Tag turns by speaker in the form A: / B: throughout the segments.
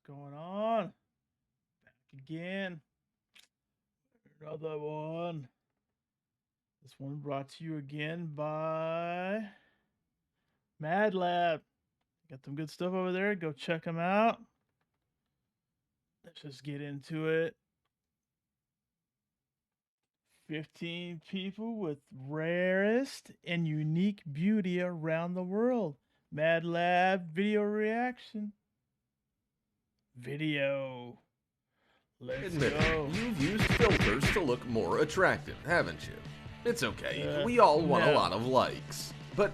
A: going on? Back again. Another one. This one brought to you again by Mad Lab. Got some good stuff over there. Go check them out. Let's just get into it. 15 people with rarest and unique beauty around the world. Mad Lab video reaction. Video. Let's go.
B: You've used filters to look more attractive, haven't you? It's okay. We all want a lot of likes. But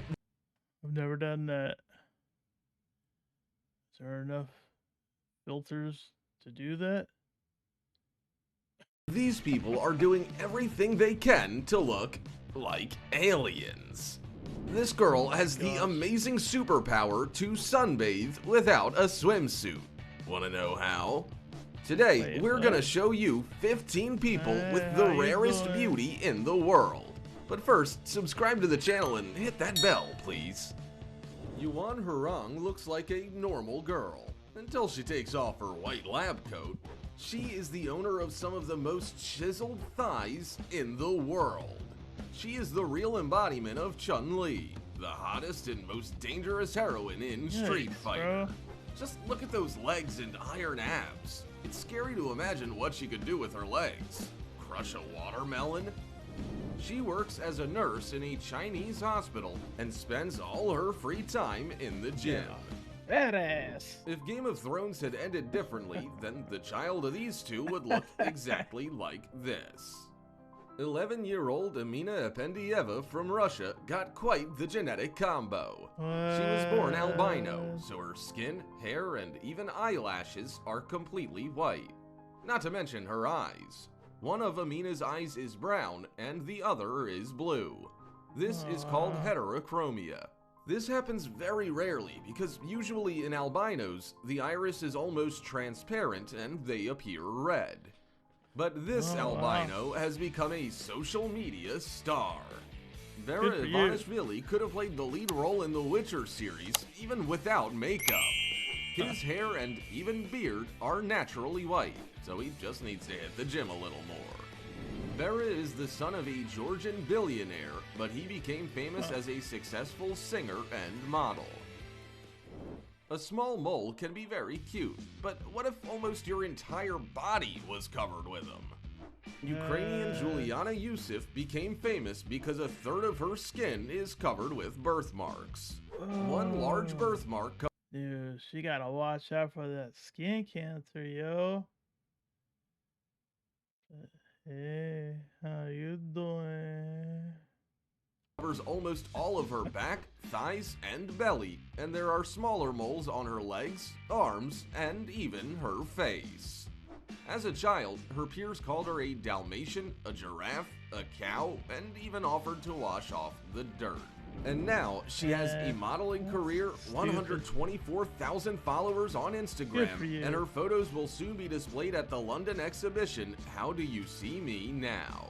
A: I've never done that. Is there enough filters to do that?
B: these people are doing everything they can to look like aliens. This girl has the amazing superpower to sunbathe without a swimsuit. Wanna know how? Today, we're gonna show you 15 people with the rarest beauty in the world. But first, subscribe to the channel and hit that bell, please. Yuan Hurong looks like a normal girl, until she takes off her white lab coat. She is the owner of some of the most chiseled thighs in the world. She is the real embodiment of Chun-Li, the hottest and most dangerous heroine in Street Fighter. Just look at those legs and iron abs. It's scary to imagine what she could do with her legs. Crush a watermelon? She works as a nurse in a Chinese hospital and spends all her free time in the gym.
A: Badass.
B: If Game of Thrones had ended differently, then the child of these two would look exactly like this. 11-year-old Amina Apendiyeva from Russia got quite the genetic combo. She was born albino, so her skin, hair, and even eyelashes are completely white. Not to mention her eyes. One of Amina's eyes is brown, and the other is blue. This is called heterochromia. This happens very rarely because usually in albinos, the iris is almost transparent and they appear red. But this albino has become a social media star. Vera Ivanishvili could have played the lead role in the Witcher series even without makeup. His hair and even beard are naturally white, so he just needs to hit the gym a little more. Vera is the son of a Georgian billionaire, but he became famous as a successful singer and model. A small mole can be very cute, but what if almost your entire body was covered with them? Ukrainian Juliana Yusuf became famous because a third of her skin is covered with birthmarks. One large birthmark.
A: Dude, she gotta watch out for that skin cancer, yo. Hey, how you doing?
B: Covers almost all of her back, thighs, and belly, and there are smaller moles on her legs, arms, and even her face. As a child, her peers called her a Dalmatian, a giraffe, a cow, and even offered to wash off the dirt. And now, she has a modeling career, 124,000 followers on Instagram, and her photos will soon be displayed at the London exhibition, How Do You See Me Now?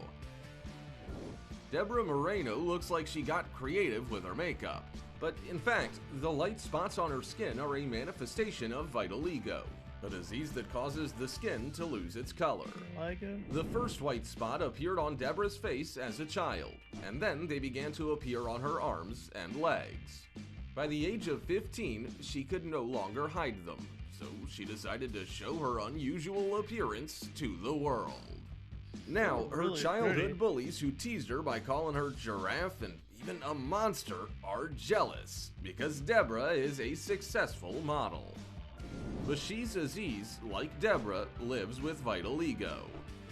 B: Deborah Moreno looks like she got creative with her makeup, but in fact, the light spots on her skin are a manifestation of vitiligo, a disease that causes the skin to lose its color. The first white spot appeared on Deborah's face as a child, and then they began to appear on her arms and legs. By the age of 15, she could no longer hide them, so she decided to show her unusual appearance to the world. Now, her childhood bullies who teased her by calling her giraffe and even a monster are jealous because Deborah is a successful model. Bashiz Aziz, like Deborah, lives with vitiligo.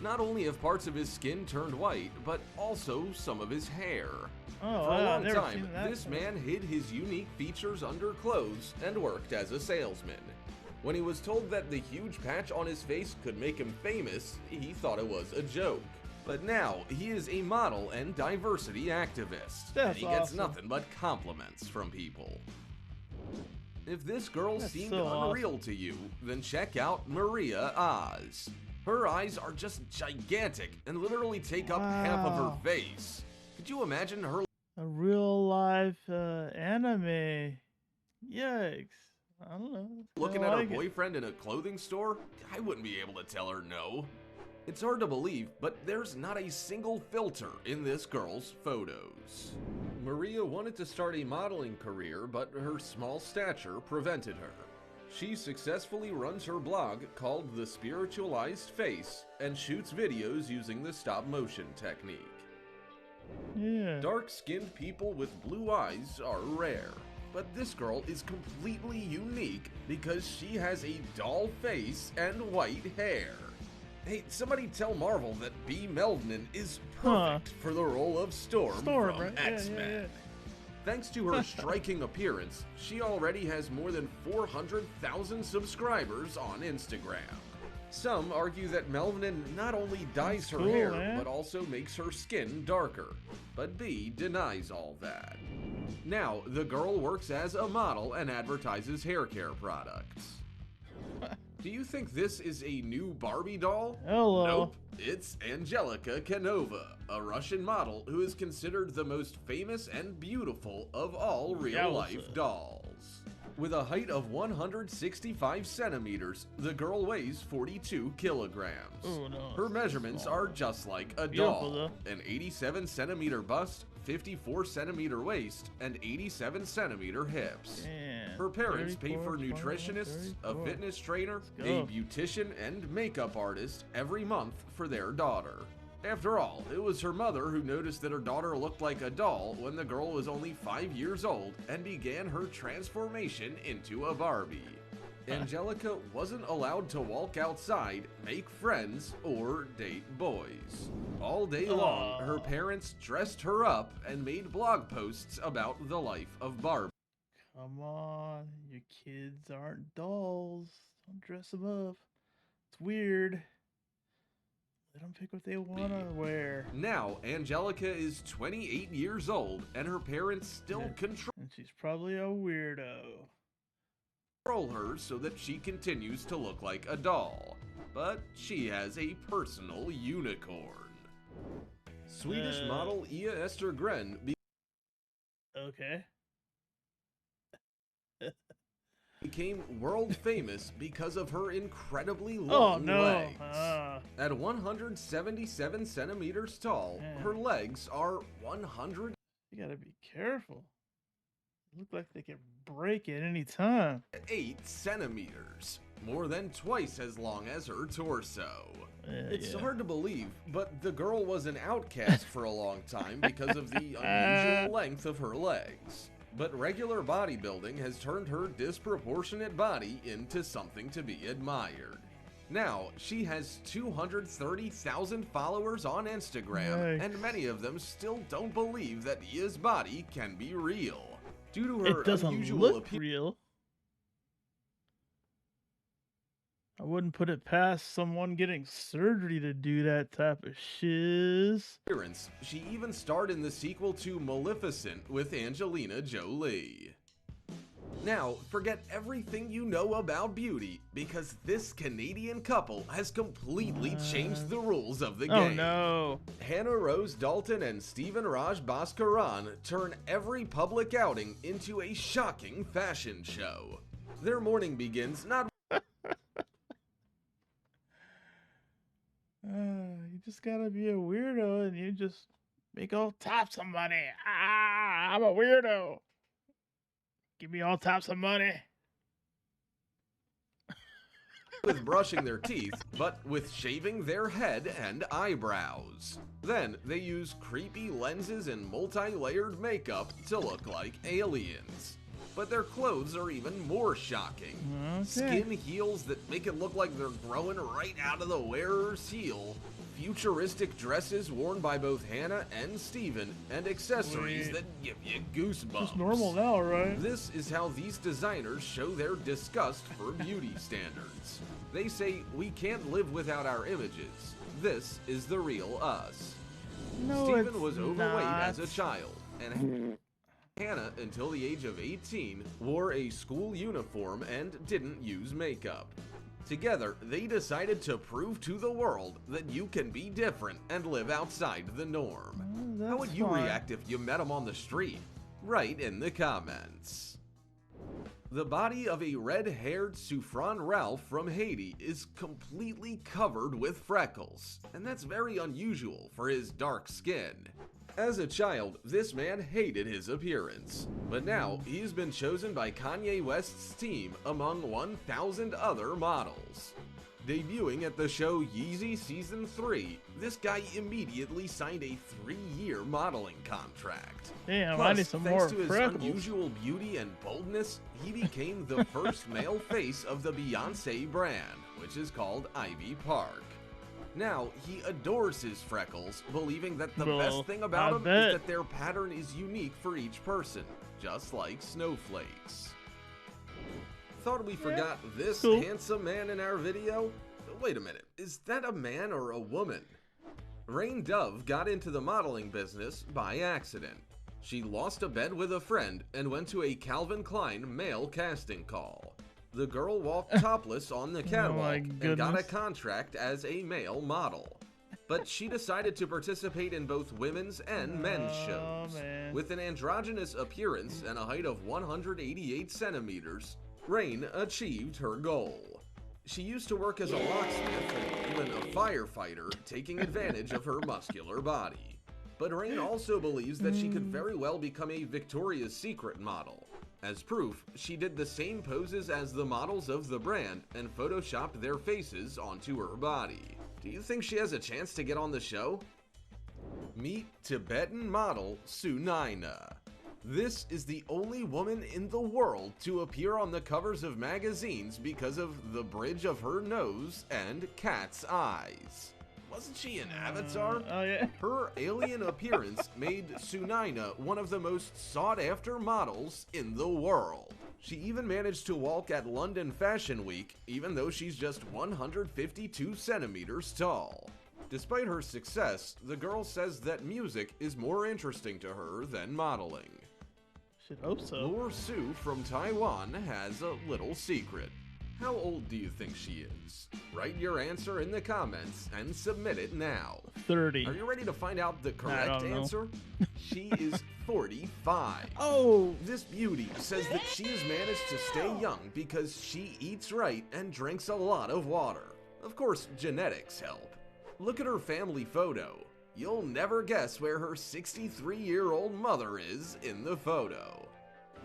B: Not only have parts of his skin turned white, but also some of his hair. For a long time, this man hid his unique features under clothes and worked as a salesman. When he was told that the huge patch on his face could make him famous, he thought it was a joke. But now, he is a model and diversity activist, and he gets nothing but compliments from people. If this girl seemed unreal to you, then check out Maria Oz. Her eyes are just gigantic and literally take up half of her face. Could you imagine her?
A: A real life anime. Yikes. I don't know.
B: Looking
A: I
B: at her
A: like it.
B: boyfriend in a clothing store? I wouldn't be able to tell her no. It's hard to believe, but there's not a single filter in this girl's photos. Maria wanted to start a modeling career, but her small stature prevented her. She successfully runs her blog called The Spiritualized Face and shoots videos using the stop-motion technique.
A: Yeah.
B: Dark-skinned people with blue eyes are rare, but this girl is completely unique because she has a doll face and white hair. Hey, somebody tell Marvel that B. Meldman is perfect for the role of Storm from
A: right?
B: X-Men.
A: Yeah.
B: Thanks to her striking appearance, she already has more than 400,000 subscribers on Instagram. Some argue that Meldman not only dyes her hair, but also makes her skin darker. But B denies all that. Now, the girl works as a model and advertises hair care products. Do you think this is a new Barbie doll?
A: Hello.
B: Nope. It's 𝑩𝒆𝒂𝒂𝒐𝒍𝒅, a Russian model who is considered the most famous and beautiful of all real-life dolls. With a height of 165 centimeters, the girl weighs 42 kilograms.
A: Oh, no.
B: Her measurements are just like a doll. An 87 centimeter bust, 54 centimeter waist, and 87 centimeter hips.
A: Man,
B: Her parents pay
A: 34,
B: for nutritionists,
A: 34.
B: a fitness trainer, a
A: go.
B: beautician, and makeup artist every month for their daughter. After all, it was her mother who noticed that her daughter looked like a doll when the girl was only 5 years old and began her transformation into a Barbie. 𝑩𝒆𝒂𝒂 wasn't allowed to walk outside, make friends, or date boys. All day long, her parents dressed her up and made blog posts about the life of Barbie.
A: Come on, your kids aren't dolls. Don't dress them up. It's weird. Let them pick what they want to wear.
B: Now, 𝑩𝒆𝒂𝒂 is 28 years old, and her parents still control
A: And she's probably a weirdo.
B: her so that she continues to look like a doll. But she has a personal unicorn. Swedish model 𝑔𝒔𝒂𝒂𝒂
A: Okay.
B: became world famous because of her incredibly long legs. At 177 centimeters tall, her legs are 100.
A: You gotta be careful. Look like they can break at any time.
B: 8 centimeters, more than twice as long as her torso. It's hard to believe, but the girl was an outcast for a long time because of the unusual length of her legs. But regular bodybuilding has turned her disproportionate body into something to be admired. Now, she has 230,000 followers on Instagram, and many of them still don't believe that Ia's body can be real. Due to her unusual appearance,
A: real. I wouldn't put it past someone getting surgery to do that type of shiz.
B: She even starred in the sequel to Maleficent with Angelina Jolie. Now, forget everything you know about beauty, because this Canadian couple has completely changed the rules of the game.
A: Oh no.
B: Hannah Rose Dalton and Stephen Raj Bhaskaran turn every public outing into a shocking fashion show. Their morning begins not
A: you just gotta be a weirdo and you just make all types of money. I'm a weirdo. Give me all types of money.
B: with brushing their teeth, but with shaving their head and eyebrows. Then they use creepy lenses and multi-layered makeup to look like aliens. But their clothes are even more shocking. Skin heels that make it look like they're growing right out of the wearer's heel, futuristic dresses worn by both Hannah and Steven, and accessories that give you goosebumps.
A: It's normal now, right?
B: This is how these designers show their disgust for beauty standards. They say, we can't live without our images. This is the real us.
A: No,
B: Steven was overweight as a child, and Hannah, until the age of 18, wore a school uniform and didn't use makeup. Together, they decided to prove to the world that you can be different and live outside the norm. How would you react if you met them on the street? Write in the comments. The body of a red-haired Souffran Ralph from Haiti is completely covered with freckles, and that's very unusual for his dark skin. As a child, this man hated his appearance, but now he's been chosen by Kanye West's team among 1,000 other models. Debuting at the show Yeezy Season 3, this guy immediately signed a 3-year modeling contract.
A: Damn,
B: Plus,
A: I need some
B: thanks
A: more
B: to his
A: freckles.
B: unusual beauty and boldness, he became the first male face of the 𝑑𝒆𝒐𝒑𝒍𝒆 brand, which is called Ivy Park. Now, he adores his freckles, believing that the best thing about them is that their pattern is unique for each person, just like snowflakes. Thought we forgot this handsome man in our video? Wait a minute, is that a man or a woman? Rain Dove got into the modeling business by accident. She lost a bet with a friend and went to a Calvin Klein male casting call. The girl walked topless on the catwalk and got a contract as a male model. But she decided to participate in both women's and men's shows. With an androgynous appearance and a height of 188 centimeters, Rain achieved her goal. She used to work as a locksmith and even a firefighter, taking advantage of her muscular body. But Rain also believes that she could very well become a Victoria's Secret model. As proof, she did the same poses as the models of the brand and photoshopped their faces onto her body. Do you think she has a chance to get on the show? Meet Tibetan model Sunayana. This is the only woman in the world to appear on the covers of magazines because of the bridge of her nose and cat's eyes. Wasn't she an Avatar?
A: Oh yeah.
B: Her alien appearance made Sunayana one of the most sought-after models in the world. She even managed to walk at London Fashion Week, even though she's just 152 centimeters tall. Despite her success, the girl says that music is more interesting to her than modeling.
A: Should hope so.
B: 𝑙QÚu from Taiwan has a little secret. How old do you think she is? Write your answer in the comments and submit it now.
A: 30.
B: Are you ready to find out the correct answer? She is 45.
A: Oh!
B: This beauty says that she has managed to stay young because she eats right and drinks a lot of water. Of course, genetics help. Look at her family photo. You'll never guess where her 63-year-old mother is in the photo.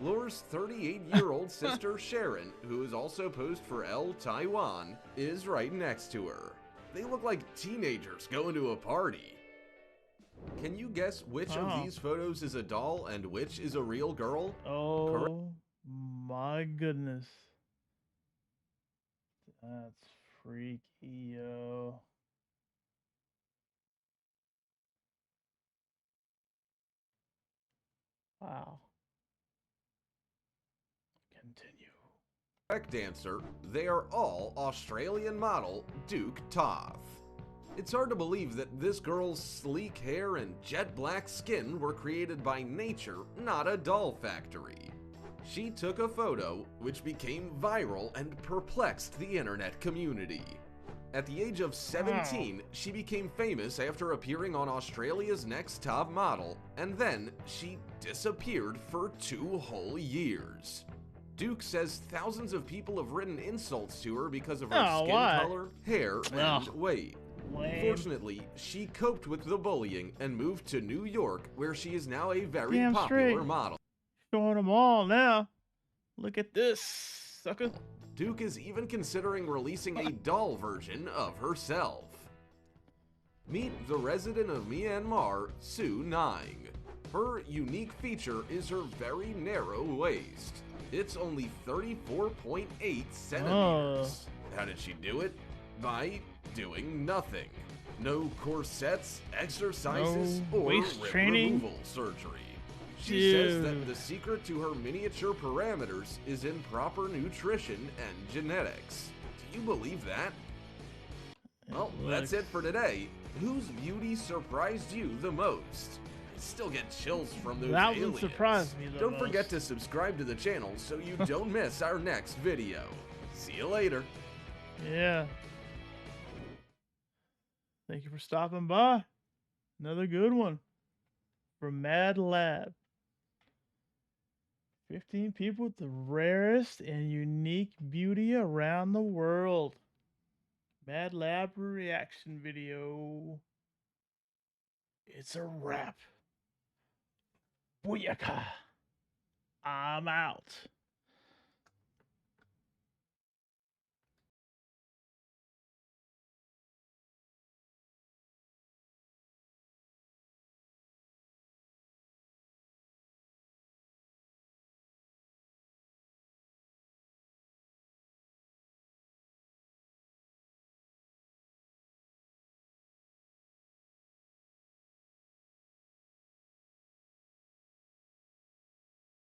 B: 𝑙QÚu's 38-year-old sister Sharon, who is also posed for Elle Taiwan, is right next to her. They look like teenagers going to a party. Can you guess which of these photos is a doll and which is a real girl?
A: Oh my goodness. That's freaky, yo. Wow. Continue.
B: Correct answer, they are all Australian model 𝑑𝒆𝒐𝒑𝒍𝒆. It's hard to believe that this girl's sleek hair and jet black skin were created by nature, not a doll factory. She took a photo, which became viral and perplexed the internet community. At the age of 17, she became famous after appearing on Australia's Next Top Model, and then she disappeared for 2 whole years. Duke says thousands of people have written insults to her because of her skin color, hair, and weight. Fortunately, she coped with the bullying and moved to New York, where she is now a very popular model.
A: Showing them all now. Look at this, sucker.
B: Duke is even considering releasing a doll version of herself. Meet the resident of Myanmar, Su Nang. Her unique feature is her very narrow waist. It's only 34.8 centimeters. How did she do it? By doing nothing. No corsets, exercises, or
A: waist
B: rib
A: training
B: removal surgery. She says that the secret to her miniature parameters is in proper nutrition and genetics. Do you believe that? Well, that's it for today. Whose beauty surprised you the most? I still get chills from those aliens.
A: That would surprise me the
B: Don't
A: most.
B: forget to subscribe to the channel so you don't miss our next video. See you later.
A: Yeah. Thank you for stopping by. Another good one from Mad Lab. 15 people with the rarest and unique beauty around the world. Mad Lab reaction video. It's a wrap. Booyaka. I'm out.